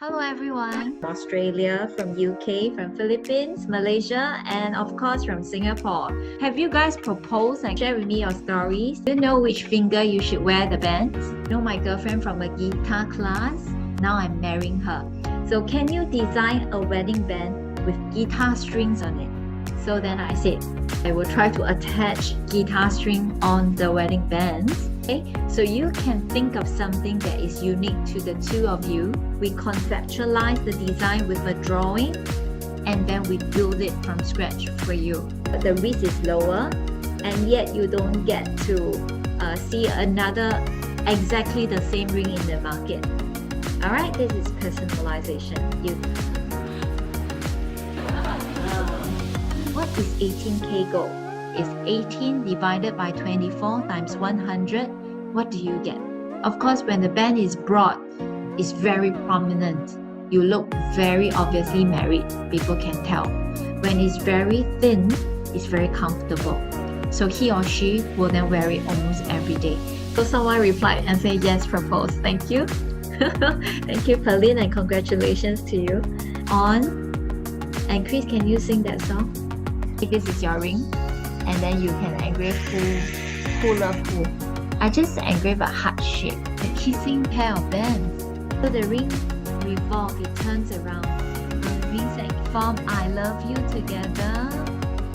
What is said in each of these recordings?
Hello everyone. From Australia, from UK, from Philippines, Malaysia, and of course from Singapore. Have you guys proposed and share with me your stories? Do you know which finger you should wear the bands? You know my girlfriend from a guitar class? Now I'm marrying her. So can you design a wedding band with guitar strings on it? So then I said, I will try to attach guitar string on the wedding bands. Okay, so you can think of something that is unique to the two of you. We conceptualize the design with a drawing and then we build it from scratch for you. The risk is lower and yet you don't get to see another exactly the same ring in the market. Alright, this is personalization. What is 18K gold? Is 18 divided by 24 times 100, what do you get? Of course, when the band is broad, it's very prominent. You look very obviously married, people can tell. When it's very thin, it's very comfortable. So he or she will then wear it almost every day. So someone replied and said, yes, propose. Thank you. Thank you, Pauline, and congratulations to you. And Chris, can you sing that song? This is your ring. And then you can engrave who love who. I just engrave a heart shape, a kissing pair of bands. So the ring revolves, it turns around. And the rings that form I love you together.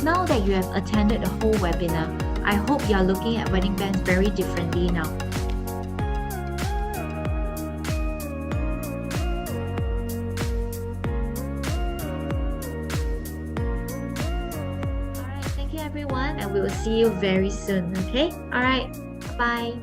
Now that you have attended the whole webinar, I hope you are looking at wedding bands very differently now. Everyone, and we will see you very soon. Okay, all right, bye.